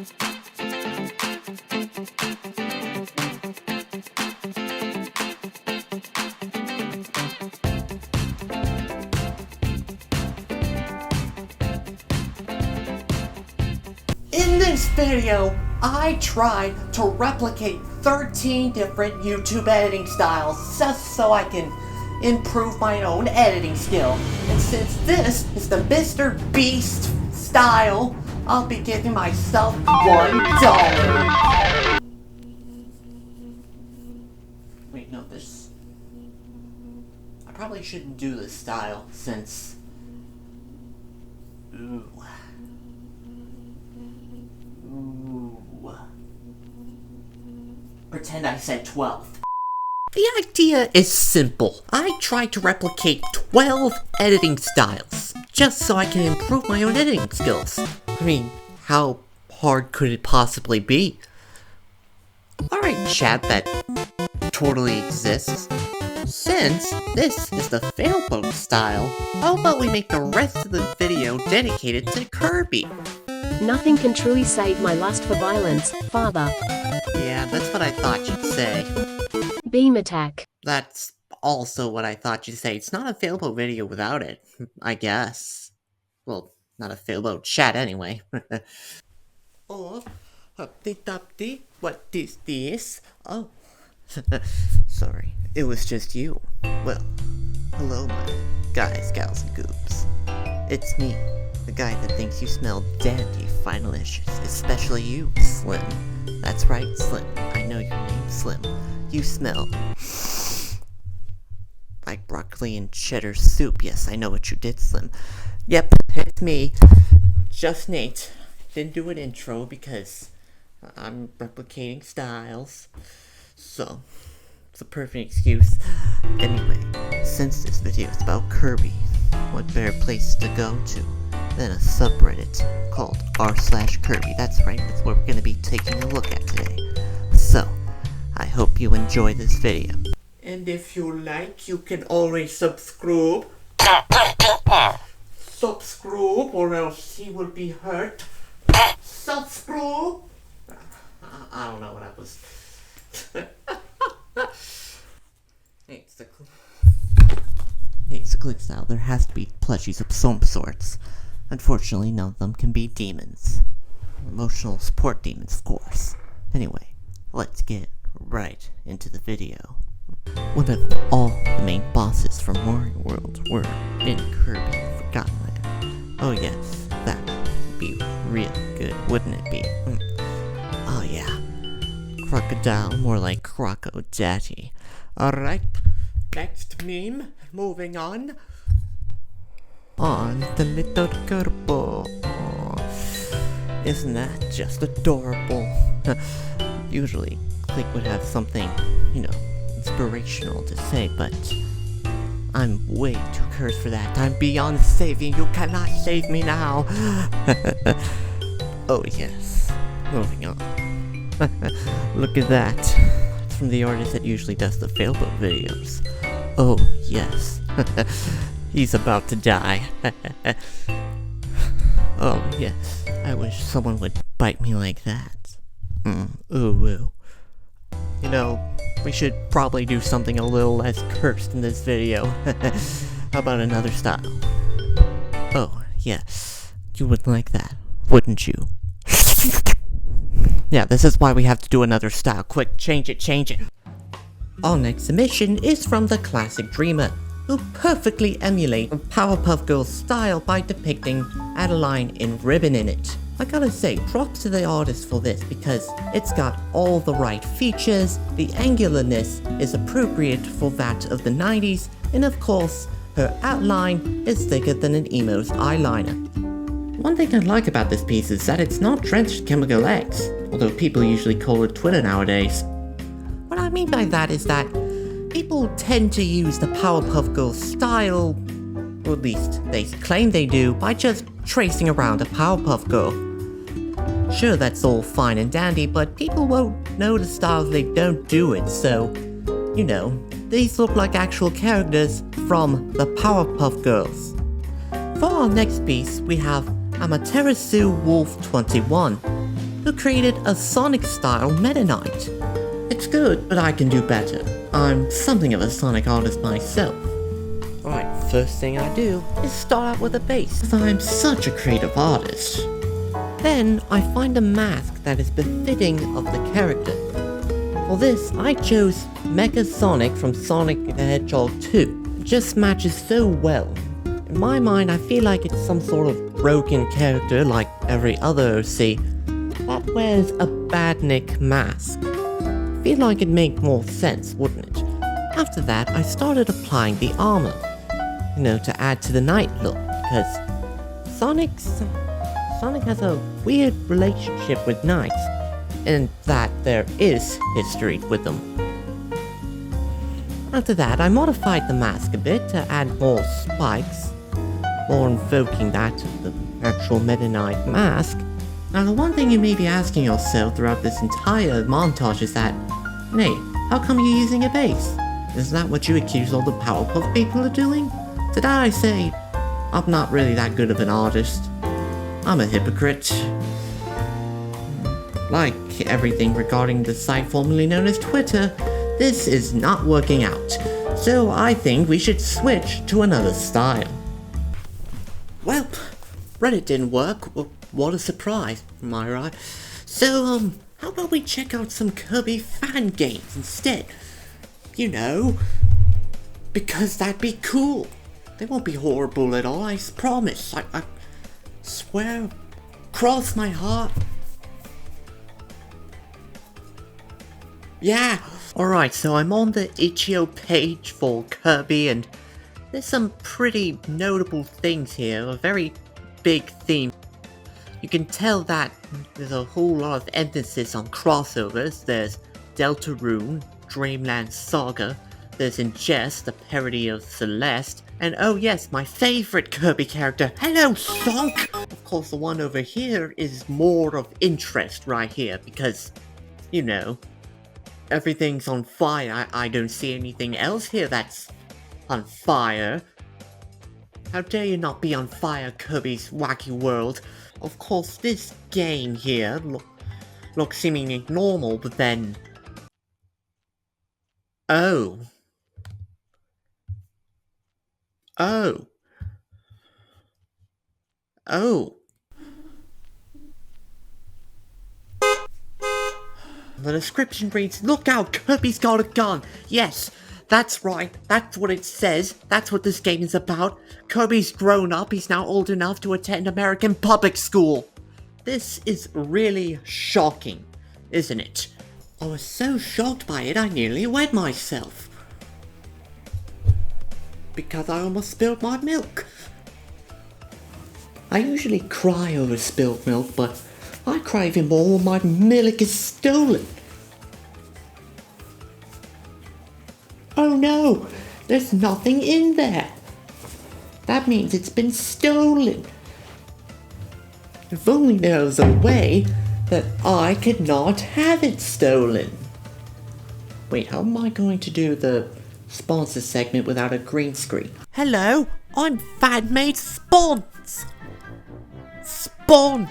In this video, I tried to replicate 13 different YouTube editing styles just so I can improve my own editing skill. And since this is the Mr. Beast style, I'll be giving myself $1. Wait, no, this... I probably shouldn't do this style since... Ooh. Pretend I said 12. The idea is simple. I tried to replicate 12 editing styles, just so I can improve my own editing skills. I mean, how hard could it possibly be? Alright, chat that totally exists. Since this is the Failboat style, how about we make the rest of the video dedicated to Kirby? Nothing can truly save my lust for violence, father. Yeah, that's what I thought you'd say. Beam attack. That's also what I thought you'd say. It's not a Failboat video without it, I guess. Well, not a Failboat chat anyway. Oh, Humpty-Dumpty, what is this? Oh, sorry, it was just you. Well, hello my guys, gals, and goobs. It's me, the guy that thinks you smell dandy finalicious, especially you, Slim. That's right, Slim. I know your name, Slim. You smell like broccoli and cheddar soup. Yes, I know what you did, Slim. Yep, it's me. Just Nate. Didn't do an intro because I'm replicating styles. So, it's a perfect excuse. Anyway, since this video is about Kirby, what better place to go to than a subreddit called r/Kirby. That's right, that's what we're going to be taking a look at today. So, I hope you enjoy this video. And if you like, you can always subscribe. Subscribe, or else he will be hurt. Subscribe. I don't know what I was... It's the click style. There has to be plushies of some sorts. Unfortunately, none of them can be demons. Emotional support demons, of course. Anyway, let's get right into the video. What if all the main bosses from Mario World were in Kirby Forgotten Land? Oh yes, that would be real good, wouldn't it be? Oh yeah. Crocodile, more like Crocodaddy. Alright, next meme, moving on. On the little Kerbo. Isn't that just adorable? Usually, Click would have something, inspirational to say, but I'm way too cursed for that. I'm beyond saving. You cannot save me now. Oh yes, moving on. Look at that. It's from the artist that usually does the Failboat videos. Oh yes. He's about to die. Oh yes, I wish someone would bite me like that. Ooh. We should probably do something a little less cursed in this video. How about another style? Oh yes, you would like that, wouldn't you? Yeah, this is why we have to do another style. Quick, change it. Our next submission is from the Classic Dreamer, who perfectly emulate Powerpuff Girls style by depicting Adeline in Ribbon in it. I gotta say, props to the artist for this because it's got all the right features, the angularness is appropriate for that of the 90s, and of course, her outline is thicker than an emo's eyeliner. One thing I like about this piece is that it's not drenched in Chemical X, although people usually call it Twitter nowadays. What I mean by that is that people tend to use the Powerpuff Girls style, or at least they claim they do, by just tracing around a Powerpuff Girl. Sure, that's all fine and dandy, but people won't know the style if they don't do it, so, these look like actual characters from the Powerpuff Girls. For our next piece, we have Amaterasu Wolf 21. who created a Sonic-style Meta Knight. It's good, but I can do better. I'm something of a Sonic artist myself. Alright, first thing I do is start out with a base, because I'm such a creative artist. Then, I find a mask that is befitting of the character. For this, I chose Mecha Sonic from Sonic the Hedgehog 2. It just matches so well. In my mind, I feel like it's some sort of broken character like every other OC that wears a Badnik mask. I feel like it'd make more sense, wouldn't it? After that, I started applying the armor. To add to the knight look, because Sonic has a weird relationship with knights, and that there is history with them. After that, I modified the mask a bit to add more spikes, more invoking that of the actual Meta Knight mask. Now, the one thing you may be asking yourself throughout this entire montage is that, Nate, how come you're using a base? Isn't that what you accuse all the Powerpuff people of doing? To that I say, I'm not really that good of an artist. I'm a hypocrite. Like everything regarding the site formerly known as Twitter, this is not working out. So I think we should switch to another style. Well, Reddit didn't work. Well, what a surprise, am I right? So, how about we check out some Kirby fan games instead? Because that'd be cool. They won't be horrible at all, I promise. I swear, cross my heart. Yeah! Alright, so I'm on the itch.io page for Kirby, and there's some pretty notable things here, a very big theme. You can tell that there's a whole lot of emphasis on crossovers. There's Deltarune, Dreamland Saga, there's Ingest, a parody of Celeste, and oh yes, my favorite Kirby character, hello Sonk! Of course, the one over here is more of interest right here, because, everything's on fire. I don't see anything else here that's on fire. How dare you not be on fire, Kirby's Wacky World? Of course, this game here looks seemingly normal, but then... Oh. The description reads, "Look out, Kirby's got a gun!" Yes, that's right, that's what it says, that's what this game is about. Kirby's grown up, he's now old enough to attend American public school. This is really shocking, isn't it? I was so shocked by it I nearly wet myself. Because I almost spilled my milk. I usually cry over spilled milk, but I cry even more when my milk is stolen. Oh no, there's nothing in there. That means it's been stolen. If only there was a way that I could not have it stolen. Wait, how am I going to do the sponsor segment without a green screen? Hello, I'm Fanmade Spawns. Spawn.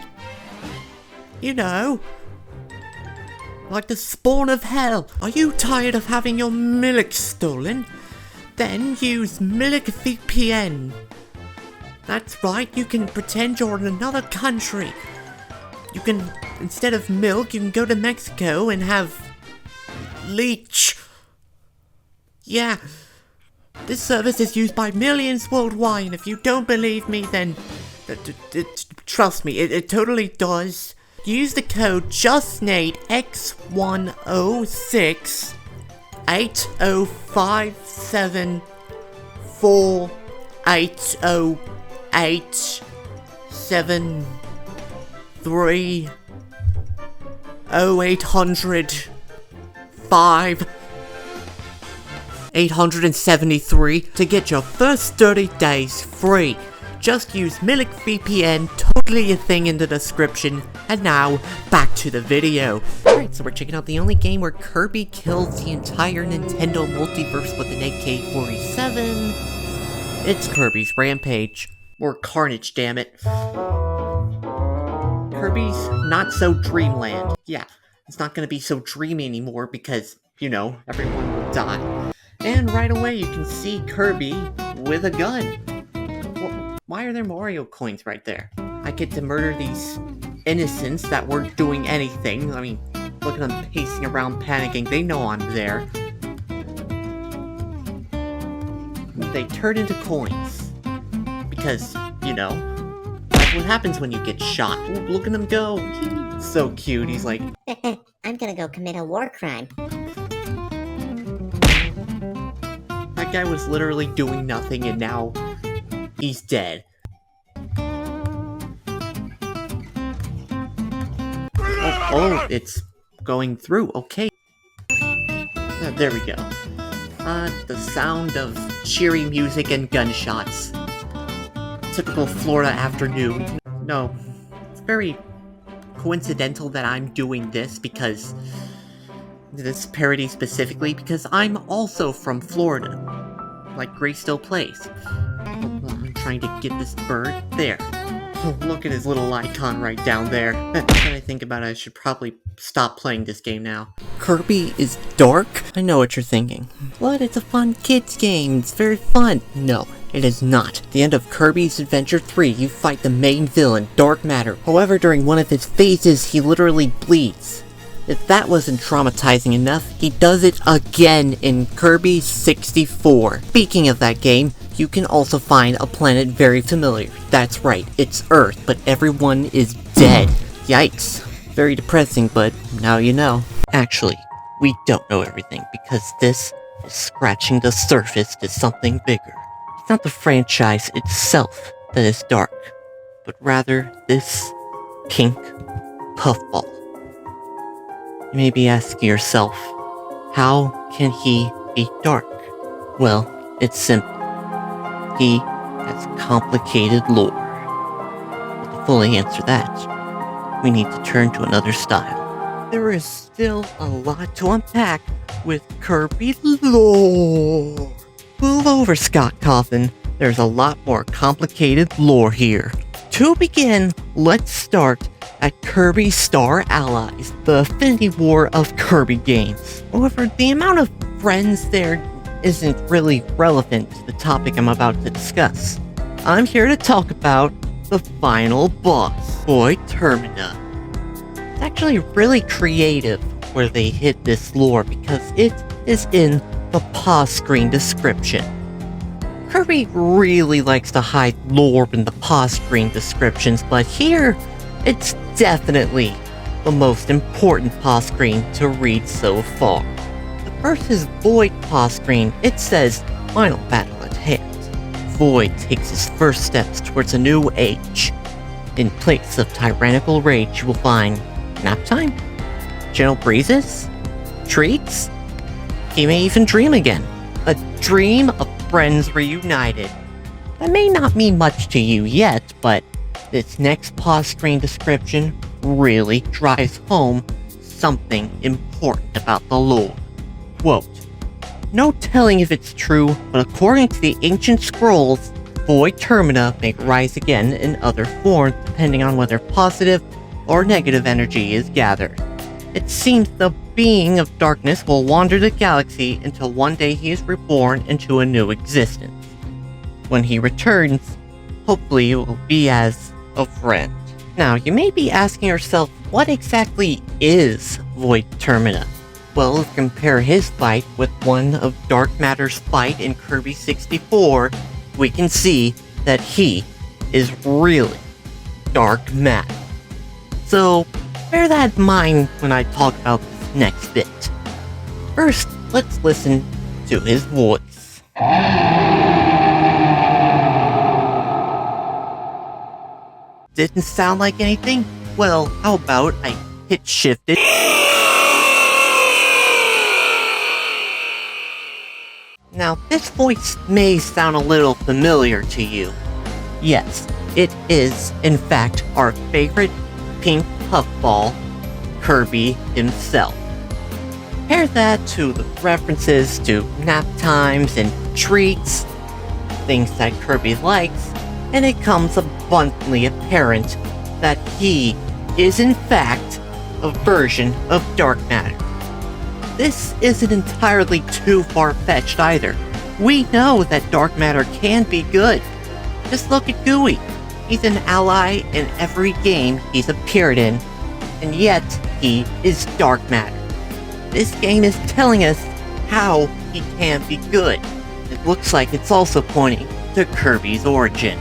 Like the spawn of hell. Are you tired of having your milk stolen? Then use Milk VPN. That's right, you can pretend you're in another country. You can, instead of milk, you can go to Mexico and have leech. Yeah, this service is used by millions worldwide, and if you don't believe me, then trust me, it totally does. Use the code JustNate X106 8057 4808 73 0800 5 873 to get your first 30 days free. Just use Milk VPN, totally a thing in the description. And now, back to the video. Alright, so we're checking out the only game where Kirby kills the entire Nintendo multiverse with an AK-47. It's Kirby's Rampage. Or Carnage, damn it. Kirby's Not So Dreamland. Yeah, it's not gonna be so dreamy anymore because, everyone will die. And right away you can see Kirby with a gun. Why are there Mario coins right there? I get to murder these innocents that weren't doing anything. I mean, look at them pacing around panicking. They know I'm there. They turn into coins. Because, that's what happens when you get shot. Ooh, look at him go. He's so cute. He's like, I'm gonna go commit a war crime. that guy was literally doing nothing and now he's dead. Oh, it's going through. Okay. There we go. The sound of cheery music and gunshots. Typical Florida afternoon. No, it's very coincidental that I'm doing this because... this parody specifically, because I'm also from Florida. Like Grace Still Plays. I'm trying to get this bird. There. Look at his little icon right down there. When I think about it, I should probably stop playing this game now. Kirby is dark? I know what you're thinking. What? It's a fun kids game. It's very fun. No, it is not. At the end of Kirby's Adventure 3, you fight the main villain, Dark Matter. However, during one of his phases, he literally bleeds. If that wasn't traumatizing enough, he does it again in Kirby 64. Speaking of that game, you can also find a planet very familiar. That's right, it's Earth, but everyone is dead. Yikes. Very depressing, but now you know. Actually, we don't know everything, because this is scratching the surface to something bigger. It's not the franchise itself that is dark, but rather this pink puffball. You may be asking yourself, how can he be dark? Well, it's simple. He has complicated lore. But to fully answer that, we need to turn to another style. There is still a lot to unpack with Kirby lore. Move over, Scott Cawthon. There's a lot more complicated lore here. To begin, let's start at Kirby Star Allies, the Affinity War of Kirby games. However, the amount of friends there isn't really relevant to the topic I'm about to discuss. I'm here to talk about the final boss, Void Termina. It's actually really creative where they hit this lore because it is in the pause screen description. Kirby really likes to hide lore in the pause screen descriptions, but here, it's definitely the most important pause screen to read so far. The first is Void pause screen. It says, "Final battle at hand." Void takes his first steps towards a new age. In place of tyrannical rage, you will find nap time, gentle breezes, treats. He may even dream again. A dream of friends reunited. That may not mean much to you yet, but this next pause screen description really drives home something important about the lore. Quote, "No telling if it's true, but according to the ancient scrolls, Void Termina may rise again in other forms depending on whether positive or negative energy is gathered. It seems the being of darkness will wander the galaxy until one day he is reborn into a new existence. When he returns, hopefully it will be as a friend." Now, you may be asking yourself, what exactly is Void Termina? Well, if you compare his fight with one of Dark Matter's fight in Kirby 64, we can see that he is really Dark Matter. So, bear that in mind when I talk about this next bit. First, let's listen to his voice. Didn't sound like anything? Well, how about I hit shifted? Now, this voice may sound a little familiar to you. Yes, it is, in fact, our favorite pink puffball, Kirby himself. Compare that to the references to nap times and treats, things that Kirby likes, and it comes abundantly apparent that he is in fact a version of dark matter. This isn't entirely too far-fetched either. We know that dark matter can be good. Just look at Gooey. He's an ally in every game he's appeared in, and yet he is dark matter. This game is telling us how he can be good. It looks like it's also pointing to Kirby's origin.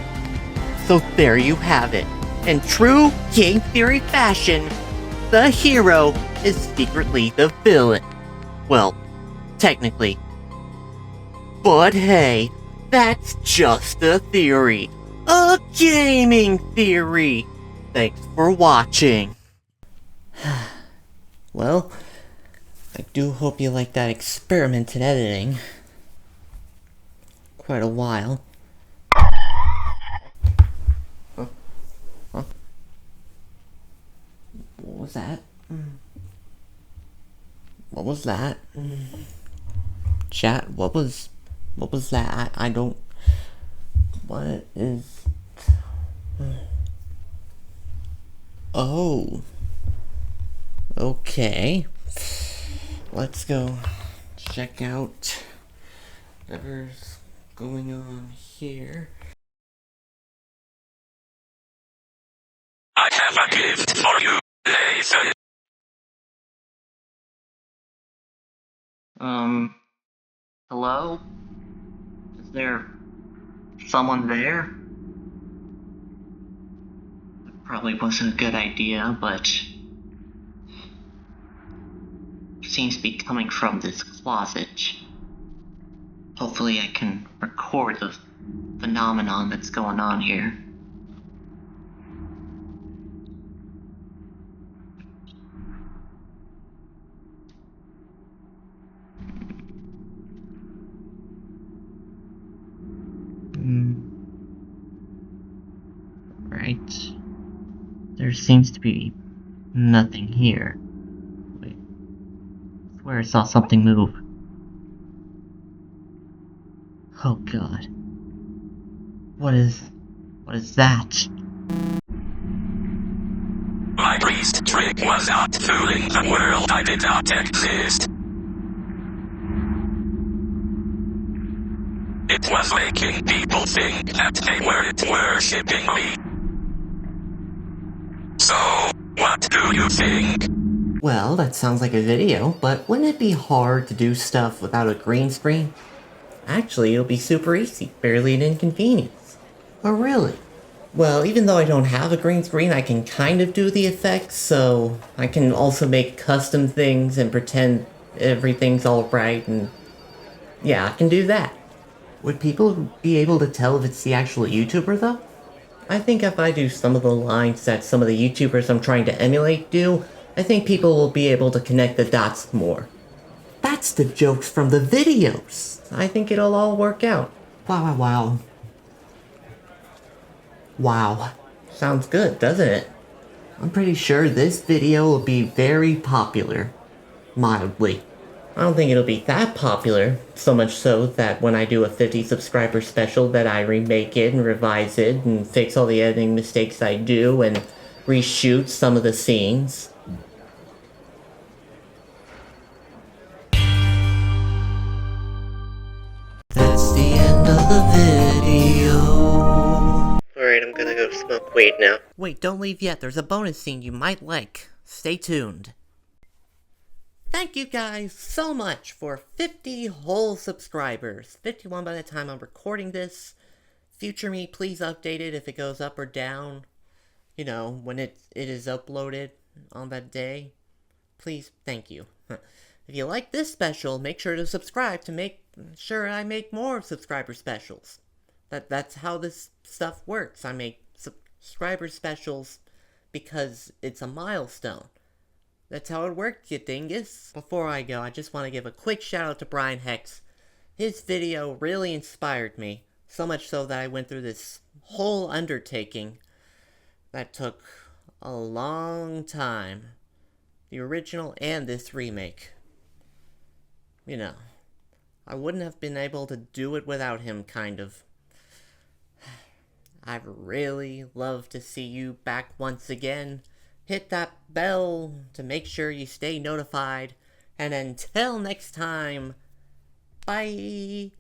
So there you have it. In true game theory fashion, the hero is secretly the villain. Well, technically. But hey, that's just a theory. A gaming theory. Thanks for watching. Well, I do hope you like that experiment in editing. Quite a while. Huh? What was that? What was that? Chat, what was that? I don't... What is... Oh. Okay. Let's go check out whatever's going on here. I have a gift for you, Lathan. Hello? Is there someone there? It probably wasn't a good idea, but seems to be coming from this closet. Hopefully I can record the phenomenon that's going on here. Right. There seems to be nothing here. Wait. I swear I saw something move. Oh god. What is that? My priest trick was not fooling the world. I did not exist. It was making people think that they weren't worshipping me. So, what do you think? Well, that sounds like a video, but wouldn't it be hard to do stuff without a green screen? Actually, it'll be super easy, barely an inconvenience. Oh, really? Well, even though I don't have a green screen, I can kind of do the effects, so I can also make custom things and pretend everything's alright, and yeah, I can do that. Would people be able to tell if it's the actual YouTuber, though? I think if I do some of the lines that some of the YouTubers I'm trying to emulate do, I think people will be able to connect the dots more. That's the jokes from the videos! I think it'll all work out. Wow. Wow. Sounds good, doesn't it? I'm pretty sure this video will be very popular. Mildly. I don't think it'll be that popular, so much so that when I do a 50 subscriber special that I remake it and revise it and fix all the editing mistakes I do and reshoot some of the scenes. That's the end of the video. Alright, I'm gonna go smoke weed now. Wait, don't leave yet. There's a bonus scene you might like. Stay tuned. Thank you guys so much for 50 whole subscribers. 51 by the time I'm recording this. Future me, please update it if it goes up or down. You know, when it is uploaded on that day. Please, thank you. If you like this special, make sure to subscribe to make sure I make more subscriber specials. That's how this stuff works. I make subscriber specials because it's a milestone. That's how it works, you dingus. Before I go, I just want to give a quick shout out to Brian Hex. His video really inspired me, so much so that I went through this whole undertaking that took a long time. The original and this remake. You know, I wouldn't have been able to do it without him, kind of. I'd really love to see you back once again. hit that bell to make sure you stay notified. And until next time, bye!